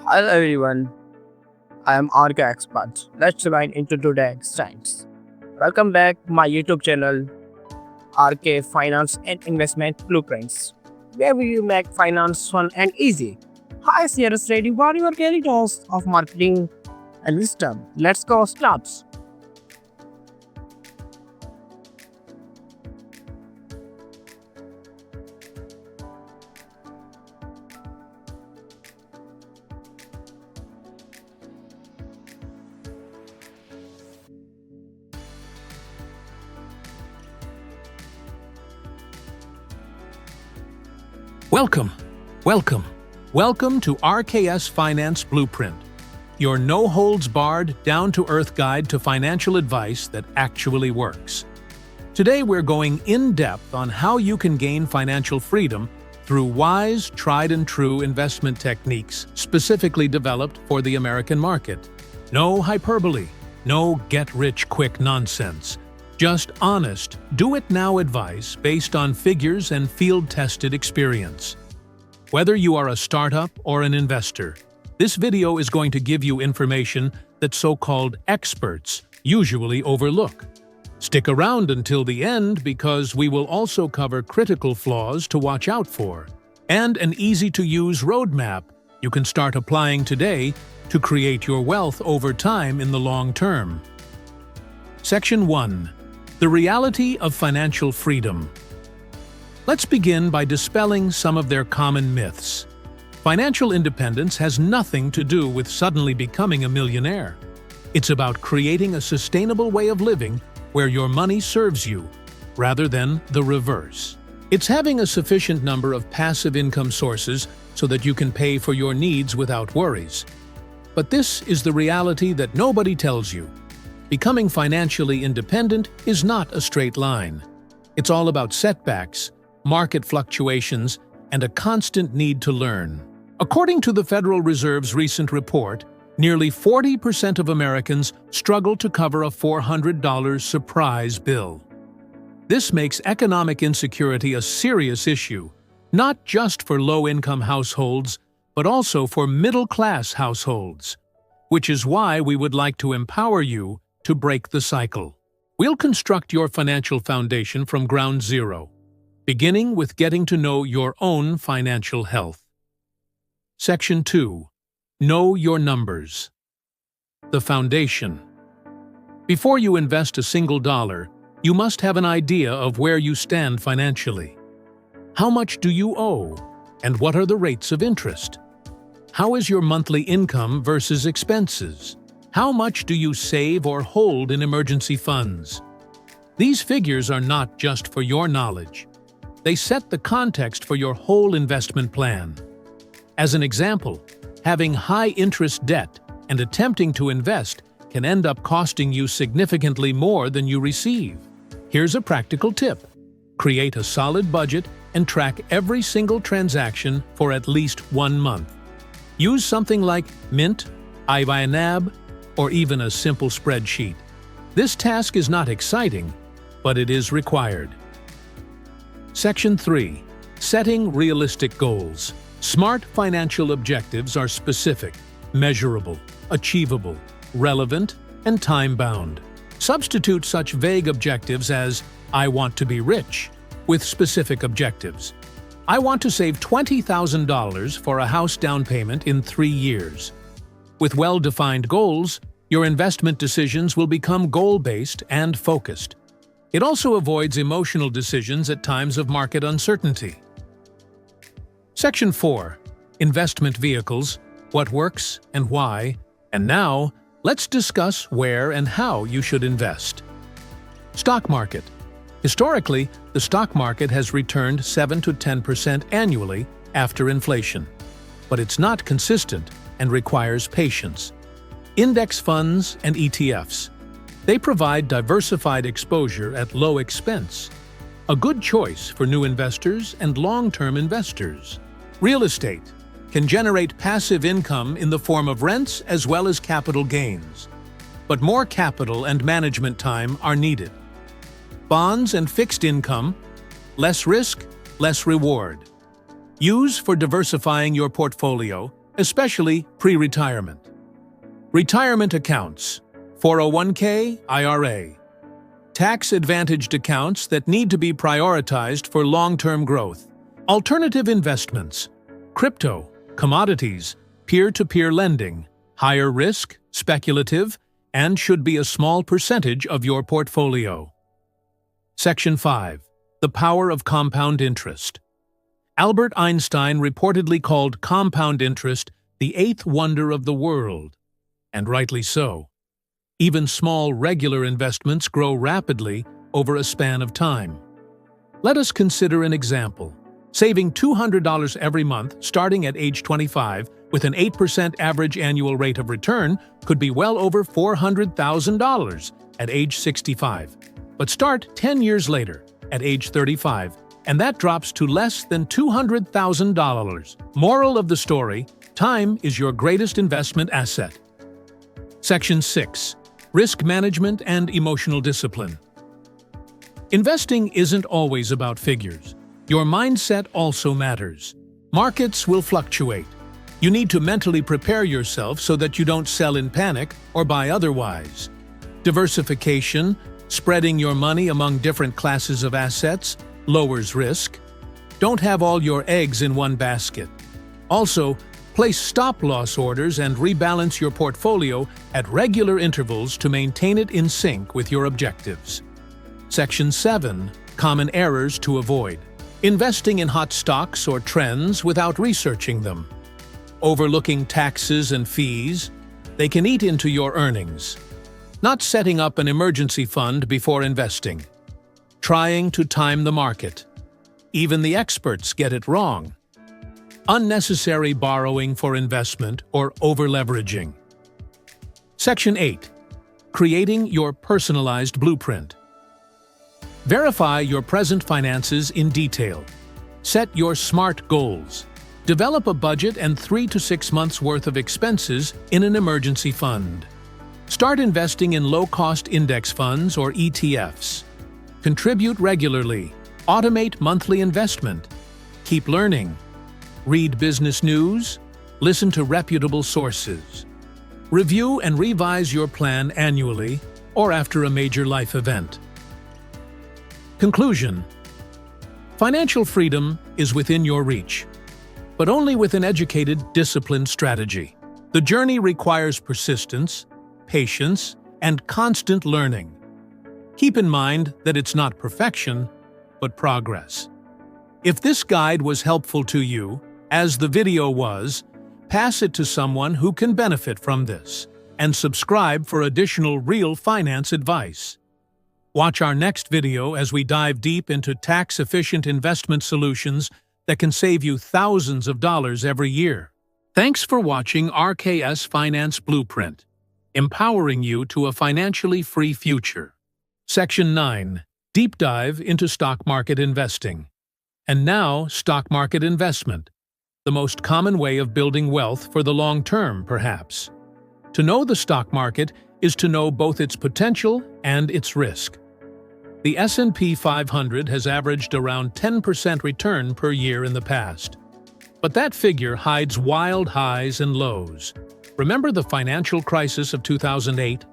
Hello everyone, I am RKS Expert. Let's dive into today's science. Welcome back to my YouTube channel RK Finance and Investment Blueprints, where we make finance fun and easy. Hi, serious ready for your daily dose of marketing and wisdom. Let's go start. Welcome, welcome, welcome to RKS Finance Blueprint, your no-holds-barred, down-to-earth guide to financial advice that actually works. Today we're going in-depth on how you can gain financial freedom through wise, tried-and-true investment techniques specifically developed for the American market. No hyperbole, no get-rich-quick nonsense. Just honest, do-it-now advice based on figures and field-tested experience. Whether you are a startup or an investor, this video is going to give you information that so-called experts usually overlook. Stick around until the end because we will also cover critical flaws to watch out for and an easy-to-use roadmap you can start applying today to create your wealth over time in the long term. Section 1. The reality of financial freedom. Let's begin by dispelling some of their common myths. Financial independence has nothing to do with suddenly becoming a millionaire. It's about creating a sustainable way of living where your money serves you, rather than the reverse. It's having a sufficient number of passive income sources so that you can pay for your needs without worries. But this is the reality that nobody tells you. Becoming financially independent is not a straight line. It's all about setbacks, market fluctuations, and a constant need to learn. According to the Federal Reserve's recent report, nearly 40% of Americans struggle to cover a $400 surprise bill. This makes economic insecurity a serious issue, not just for low-income households, but also for middle-class households, which is why we would like to empower you to break the cycle. We'll construct your financial foundation from ground zero, beginning with getting to know your own financial health. Section 2. Know your numbers. The foundation. Before you invest a single dollar, you must have an idea of where you stand financially. How much do you owe, and what are the rates of interest? How is your monthly income versus expenses? How much do you save or hold in emergency funds? These figures are not just for your knowledge. They set the context for your whole investment plan. As an example, having high-interest debt and attempting to invest can end up costing you significantly more than you receive. Here's a practical tip. Create a solid budget and track every single transaction for at least 1 month. Use something like Mint, IBANAB, or even a simple spreadsheet. This task is not exciting, but it is required. Section 3. Setting realistic goals. Smart financial objectives are specific, measurable, achievable, relevant, and time-bound. Substitute such vague objectives as, "I want to be rich," with specific objectives. "I want to save $20,000 for a house down payment in 3 years." With well-defined goals, your investment decisions will become goal-based and focused. It also avoids emotional decisions at times of market uncertainty. Section 4. Investment vehicles, what works and why, and now, let's discuss where and how you should invest. Stock market. Historically, the stock market has returned 7 to 10% annually after inflation. But it's not consistent and requires patience. Index funds and ETFs. They provide diversified exposure at low expense. A good choice for new investors and long-term investors. Real estate can generate passive income in the form of rents as well as capital gains. But more capital and management time are needed. Bonds and fixed income, less risk, less reward. Use for diversifying your portfolio especially pre-retirement. Retirement accounts, 401k, IRA. Tax-advantaged accounts that need to be prioritized for long-term growth. Alternative investments, crypto, commodities, peer-to-peer lending, higher risk, speculative, and should be a small percentage of your portfolio. Section 5. The power of compound interest. Albert Einstein reportedly called compound interest the eighth wonder of the world, and rightly so. Even small regular investments grow rapidly over a span of time. Let us consider an example. Saving $200 every month starting at age 25 with an 8% average annual rate of return could be well over $400,000 at age 65. But start 10 years later, at age 35, and that drops to less than $200,000. Moral of the story, time is your greatest investment asset. Section 6. Risk management and emotional discipline. Investing isn't always about figures. Your mindset also matters. Markets will fluctuate. You need to mentally prepare yourself so that you don't sell in panic or buy otherwise. Diversification, spreading your money among different classes of assets, lowers risk. Don't have all your eggs in one basket. Also, place stop-loss orders and rebalance your portfolio at regular intervals to maintain it in sync with your objectives. Section 7. Common errors to avoid. Investing in hot stocks or trends without researching them. Overlooking taxes and fees. They can eat into your earnings. Not setting up an emergency fund before investing. Trying to time the market. Even the experts get it wrong. Unnecessary borrowing for investment or over-leveraging. Section 8. Creating your personalized blueprint. Verify your present finances in detail. Set your SMART goals. Develop a budget and 3 to 6 months' worth of expenses in an emergency fund. Start investing in low-cost index funds or ETFs. Contribute regularly. Automate monthly investment. Keep learning. Read business news. Listen to reputable sources. Review and revise your plan annually or after a major life event. Conclusion. Financial freedom is within your reach, but only with an educated, disciplined strategy. The journey requires persistence, patience, and constant learning. Keep in mind that it's not perfection, but progress. If this guide was helpful to you, as the video was, pass it to someone who can benefit from this, and subscribe for additional real finance advice. Watch our next video as we dive deep into tax-efficient investment solutions that can save you thousands of dollars every year. Thanks for watching RKS Finance Blueprint, empowering you to a financially free future. Section 9. Deep dive into stock market investing. And now, stock market investment, the most common way of building wealth for the long term, perhaps. To know the stock market is to know both its potential and its risk. The S&P 500 has averaged around 10% return per year in the past. But that figure hides wild highs and lows. Remember the financial crisis of 2008?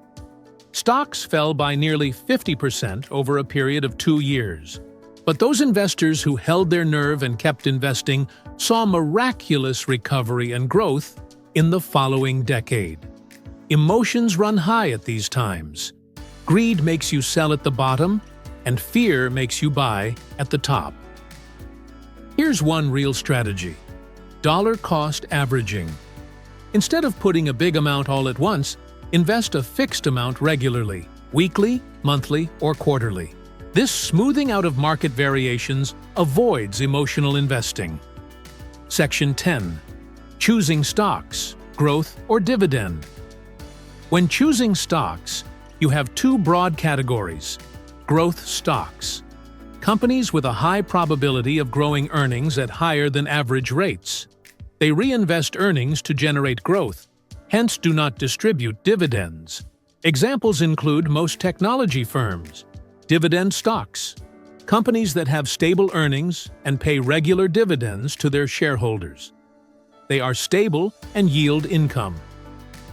Stocks fell by nearly 50% over a period of 2 years. But those investors who held their nerve and kept investing saw miraculous recovery and growth in the following decade. Emotions run high at these times. Greed makes you sell at the bottom, and fear makes you buy at the top. Here's one real strategy: dollar cost averaging. Instead of putting a big amount all at once, invest a fixed amount regularly, weekly, monthly, or quarterly. This smoothing out of market variations avoids emotional investing. Section 10. Choosing stocks, growth or dividend. When choosing stocks, you have two broad categories. Growth stocks. Companies with a high probability of growing earnings at higher than average rates. They reinvest earnings to generate growth, hence do not distribute dividends. Examples include most technology firms, dividend stocks, companies that have stable earnings and pay regular dividends to their shareholders. They are stable and yield income.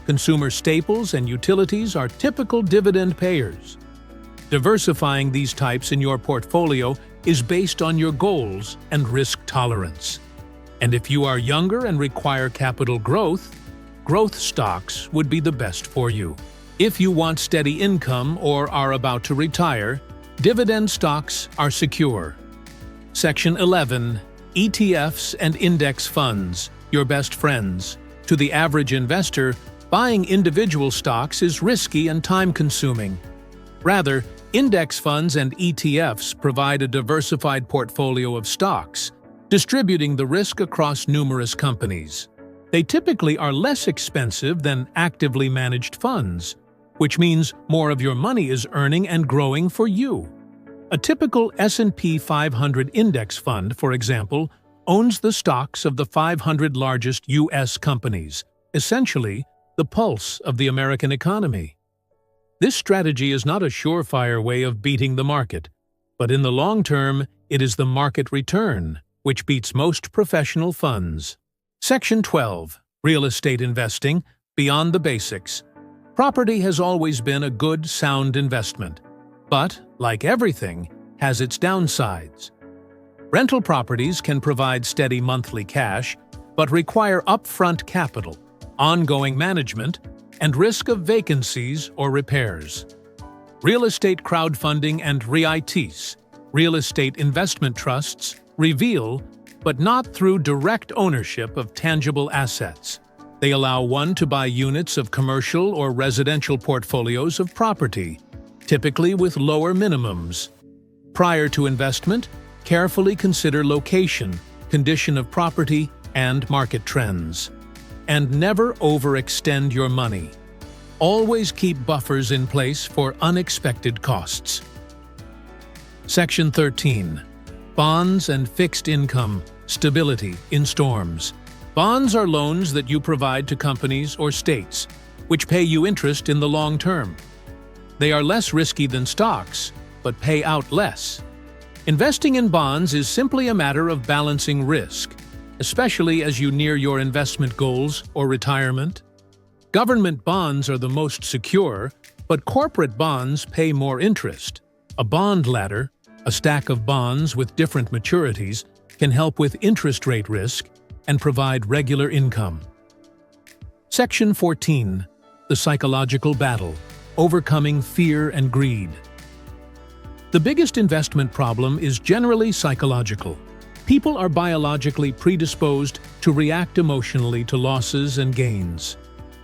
Consumer staples and utilities are typical dividend payers. Diversifying these types in your portfolio is based on your goals and risk tolerance. And if you are younger and require capital growth, growth stocks would be the best for you. If you want steady income or are about to retire, dividend stocks are secure. Section 11. ETFs and index funds, your best friends. To the average investor, buying individual stocks is risky and time-consuming. Rather, index funds and ETFs provide a diversified portfolio of stocks, distributing the risk across numerous companies. They typically are less expensive than actively managed funds, which means more of your money is earning and growing for you. A typical S&P 500 index fund, for example, owns the stocks of the 500 largest U.S. companies, essentially the pulse of the American economy. This strategy is not a surefire way of beating the market, but in the long term, it is the market return, which beats most professional funds. Section 12. Real estate investing, beyond the basics. Property has always been a good, sound investment, but, like everything, has its downsides. Rental properties can provide steady monthly cash, but require upfront capital, ongoing management, and risk of vacancies or repairs. Real estate crowdfunding and REITs, real estate investment trusts, reveal, but not through direct ownership of tangible assets. They allow one to buy units of commercial or residential portfolios of property, typically with lower minimums. Prior to investment, carefully consider location, condition of property, and market trends. And never overextend your money. Always keep buffers in place for unexpected costs. Section 13. Bonds and fixed income, stability in storms. Bonds are loans that you provide to companies or states, which pay you interest in the long term. They are less risky than stocks, but pay out less. Investing in bonds is simply a matter of balancing risk, especially as you near your investment goals or retirement. Government bonds are the most secure, but corporate bonds pay more interest. A bond ladder, a stack of bonds with different maturities, can help with interest rate risk and provide regular income. Section 14. The psychological battle, overcoming fear and greed. The biggest investment problem is generally psychological. People are biologically predisposed to react emotionally to losses and gains.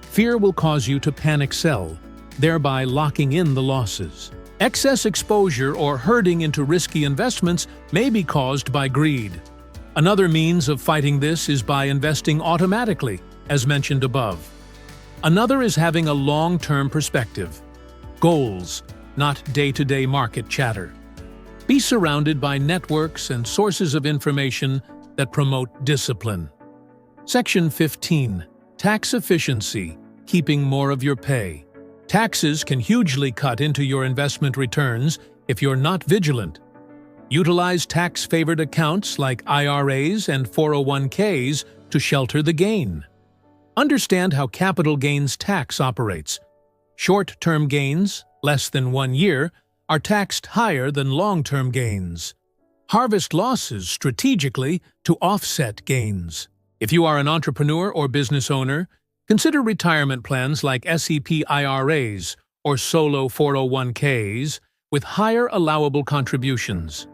Fear will cause you to panic sell, thereby locking in the losses. Excess exposure or herding into risky investments may be caused by greed. Another means of fighting this is by investing automatically, as mentioned above. Another is having a long-term perspective. Goals, not day-to-day market chatter. Be surrounded by networks and sources of information that promote discipline. Section 15. Tax efficiency, keeping more of your pay. Taxes can hugely cut into your investment returns if you're not vigilant. Utilize tax-favored accounts like IRAs and 401ks to shelter the gain. Understand how capital gains tax operates. Short-term gains, less than 1 year, are taxed higher than long-term gains. Harvest losses strategically to offset gains. If you are an entrepreneur or business owner, consider retirement plans like SEP IRAs or solo 401ks with higher allowable contributions.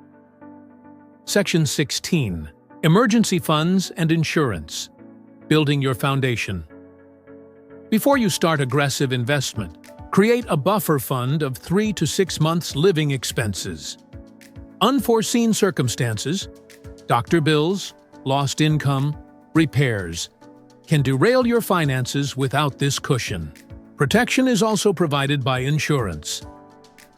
Section 16. Emergency funds and insurance, building your foundation. Before you start aggressive investment, create a buffer fund of 3 to 6 months' living expenses. Unforeseen circumstances, doctor bills, lost income, repairs, can derail your finances without this cushion. Protection is also provided by insurance.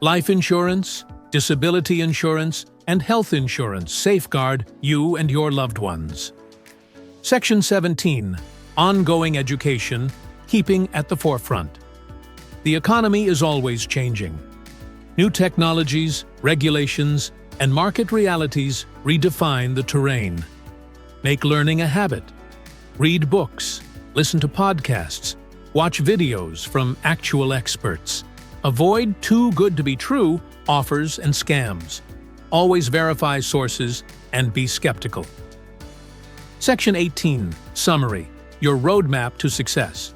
Life insurance, disability insurance, and health insurance safeguard you and your loved ones. Section 17. Ongoing education, keeping at the forefront. The economy is always changing. New technologies, regulations, and market realities redefine the terrain. Make learning a habit. Read books, listen to podcasts, watch videos from actual experts. Avoid too good to be true offers and scams. Always verify sources and be skeptical. Section 18, Summary, your roadmap to success.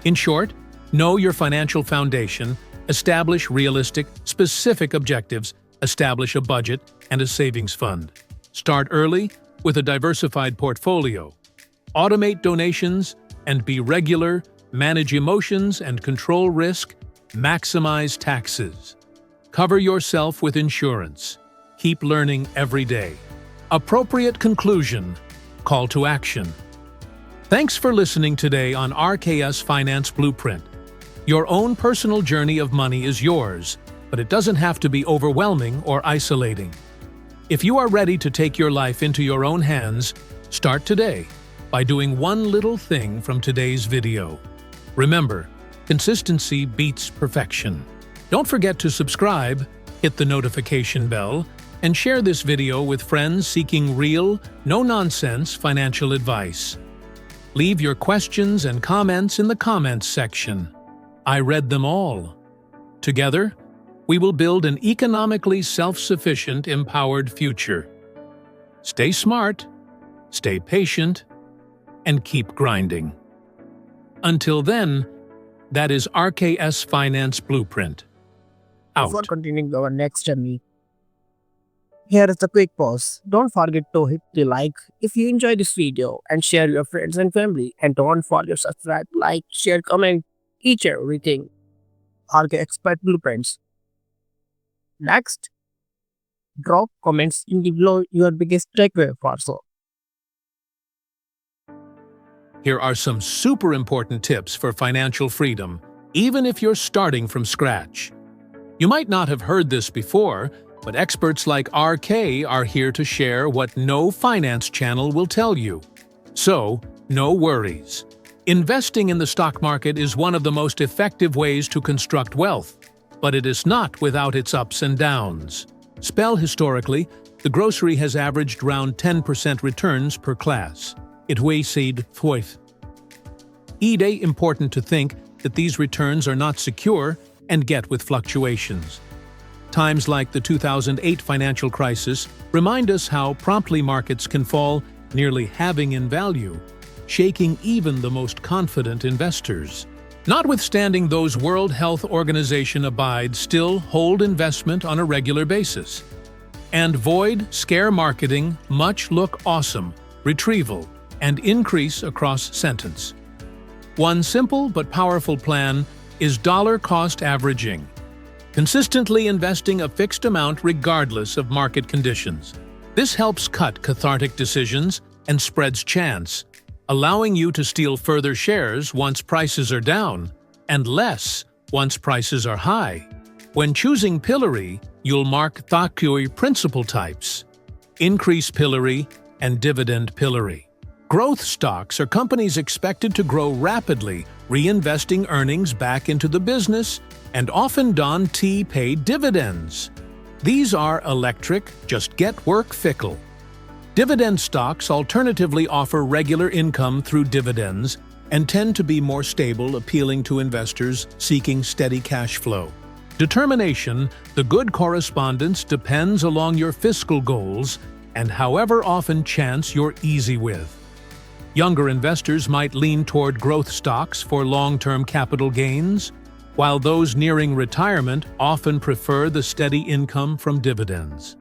In short, know your financial foundation, establish realistic, specific objectives, establish a budget and a savings fund. Start early with a diversified portfolio. Automate donations and be regular, manage emotions and control risk, maximize taxes. Cover yourself with insurance. Keep learning every day. Appropriate conclusion, call to action. Thanks for listening today on RKS Finance Blueprint. Your own personal journey of money is yours, but it doesn't have to be overwhelming or isolating. If you are ready to take your life into your own hands, start today by doing one little thing from today's video. Remember, consistency beats perfection. Don't forget to subscribe, hit the notification bell, and share this video with friends seeking real, no-nonsense financial advice. Leave your questions and comments in the comments section. I read them all. Together, we will build an economically self-sufficient, empowered future. Stay smart, stay patient, and keep grinding. Until then, that is RKS Finance Blueprint. Out. Before continuing our next journey, here is the quick pause. Don't forget to hit the like if you enjoy this video and share your friends and family. And don't forget to subscribe, like, share, comment, each and everything. RK Expert Blueprints. Next, drop comments in the below your biggest takeaway for so. Here are some super important tips for financial freedom, even if you're starting from scratch. You might not have heard this before, but experts like RK are here to share what no finance channel will tell you. So, no worries. Investing in the stock market is one of the most effective ways to construct wealth, but it is not without its ups and downs. Spell historically, the grocery has averaged around 10% returns per class. It weighseed foith. Ide important to think that these returns are not secure and get with fluctuations. Times like the 2008 financial crisis remind us how promptly markets can fall, nearly halving in value, shaking even the most confident investors. Notwithstanding those, World Health Organization abide still hold investment on a regular basis. And void scare marketing much look awesome, retrieval, and increase across sentence. One simple but powerful plan is dollar cost averaging, consistently investing a fixed amount regardless of market conditions. This helps cut cathartic decisions and spreads chance, allowing you to steal further shares once prices are down, and less once prices are high. When choosing pillory, you'll mark Thakui principal types, increase pillory, and dividend pillory. Growth stocks are companies expected to grow rapidly, reinvesting earnings back into the business, and often pay dividends. These are electric, just get work fickle. Dividend stocks alternatively offer regular income through dividends and tend to be more stable, appealing to investors seeking steady cash flow. Determination, the good correspondence depends along your fiscal goals and however often chance you're easy with. Younger investors might lean toward growth stocks for long-term capital gains, while those nearing retirement often prefer the steady income from dividends.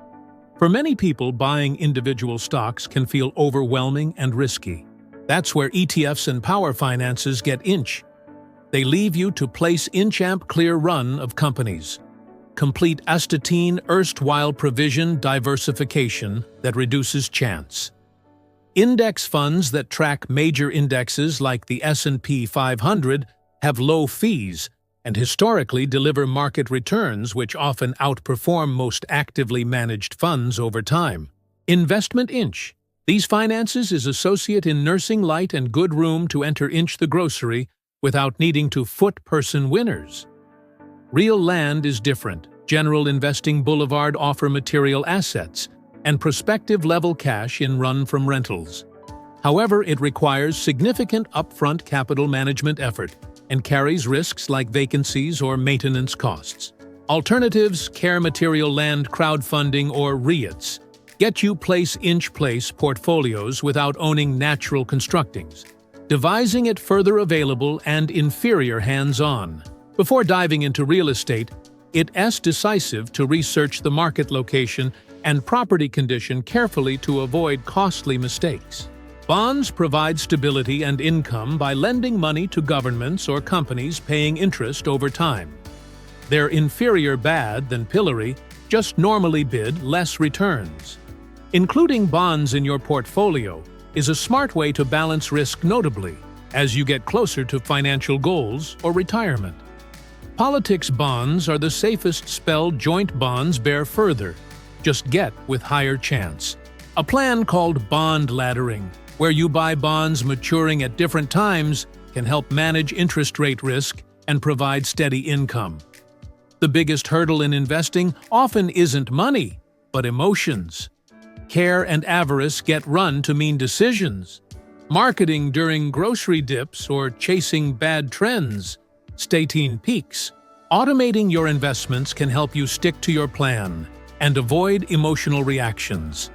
For many people, buying individual stocks can feel overwhelming and risky. That's where ETFs and power finances get inch. They leave you to place inch-amp clear run of companies. Complete astatine erstwhile provision diversification that reduces chance. Index funds that track major indexes like the S&P 500 have low fees and historically deliver market returns which often outperform most actively managed funds over time. Investment Inch. These finances is associate in nursing light and good room to enter inch the grocery without needing to foot-person winners. Real Land is different. General Investing Boulevard offer material assets and prospective level cash in run from rentals. However, it requires significant upfront capital management effort and carries risks like vacancies or maintenance costs. Alternatives, care material land crowdfunding or REITs, get you place portfolios without owning natural constructings, devising it further available and inferior hands-on. Before diving into real estate, it's decisive to research the market location and property condition carefully to avoid costly mistakes. Bonds provide stability and income by lending money to governments or companies paying interest over time. They're inferior bad than pillory, just normally bid less returns. Including bonds in your portfolio is a smart way to balance risk notably as you get closer to financial goals or retirement. Politics bonds are the safest spelled joint bonds bear further, just get with higher chance. A plan called bond laddering, where you buy bonds maturing at different times, can help manage interest rate risk and provide steady income. The biggest hurdle in investing often isn't money, but emotions. Care and avarice get run to mean decisions. Marketing during grocery dips or chasing bad trends. Statin peaks. Automating your investments can help you stick to your plan and avoid emotional reactions.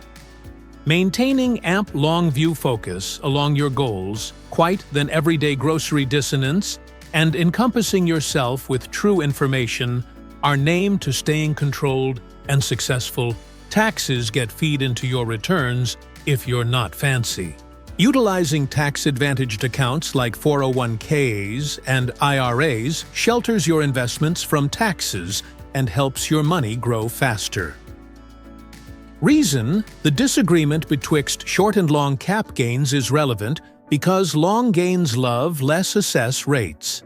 Maintaining AMP long-view focus along your goals, quite than everyday grocery dissonance, and encompassing yourself with true information are named to staying controlled and successful. Taxes get feed into your returns if you're not fancy. Utilizing tax-advantaged accounts like 401ks and IRAs shelters your investments from taxes and helps your money grow faster. Reason: the disagreement betwixt short and long cap gains is relevant because long gains love less assess rates.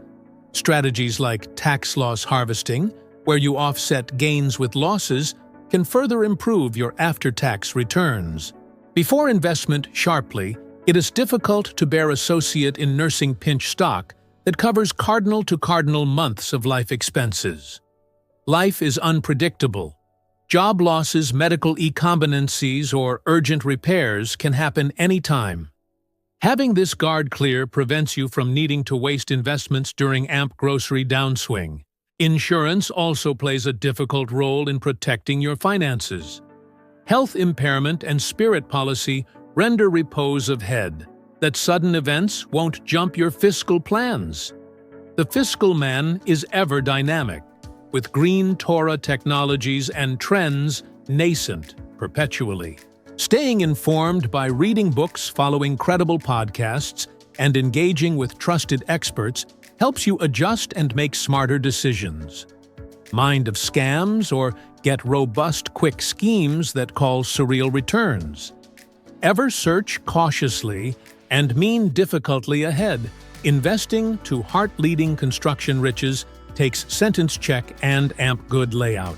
Strategies like tax loss harvesting, where you offset gains with losses, can further improve your after-tax returns. Before investment sharply, it is difficult to bear associate in nursing pinch stock that covers cardinal to cardinal months of life expenses. Life is unpredictable. Job losses, medical incompetencies, or urgent repairs can happen anytime. Having this guard clear prevents you from needing to waste investments during AMP grocery downswing. Insurance also plays a difficult role in protecting your finances. Health impairment and spirit policy render repose of head, that sudden events won't jump your fiscal plans. The fiscal man is ever dynamic, with green Torah technologies and trends nascent perpetually. Staying informed by reading books, following credible podcasts, and engaging with trusted experts helps you adjust and make smarter decisions. Mind of scams or get robust quick schemes that call surreal returns. Ever search cautiously and mean difficultly ahead. Investing to heart-leading construction riches takes sentence check and AMP good layout.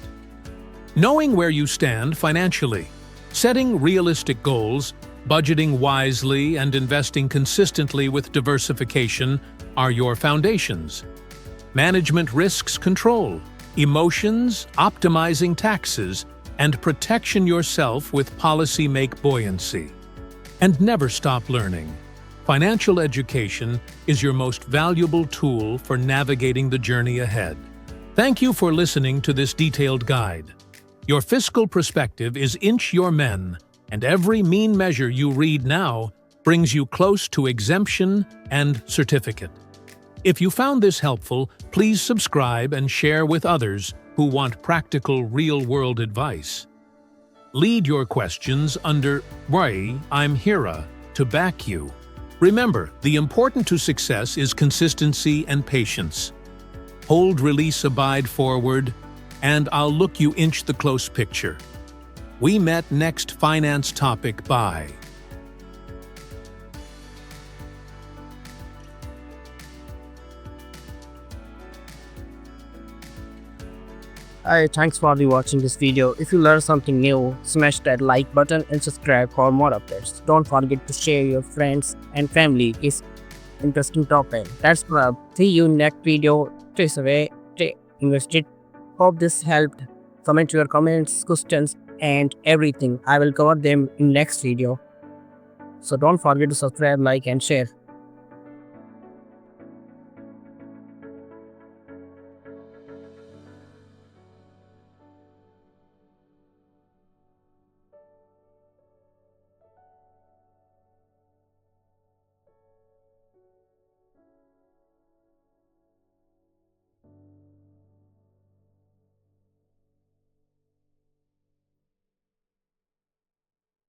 Knowing where you stand financially, setting realistic goals, budgeting wisely, and investing consistently with diversification are your foundations. Management risks control, emotions, optimizing taxes, and protection yourself with policy make buoyancy. And never stop learning. Financial education is your most valuable tool for navigating the journey ahead. Thank you for listening to this detailed guide. Your fiscal perspective is inch your men, and every mean measure you read now brings you close to exemption and certificate. If you found this helpful, please subscribe and share with others who want practical, real-world advice. Lead your questions under "Why I'm here" to back you. Remember, the important to success is consistency and patience. Hold, release, abide forward, and I'll look you inch the close picture. We met next finance topic. Bye. Hi, thanks for watching this video. If you learned something new, smash that like button and subscribe for more updates. Don't forget to share your friends and family. It's interesting topic. That's all. See you next video. Stay away, stay invested. Hope this helped. Comment your comments, questions, and everything. I will cover them in next video. So don't forget to subscribe, like and share.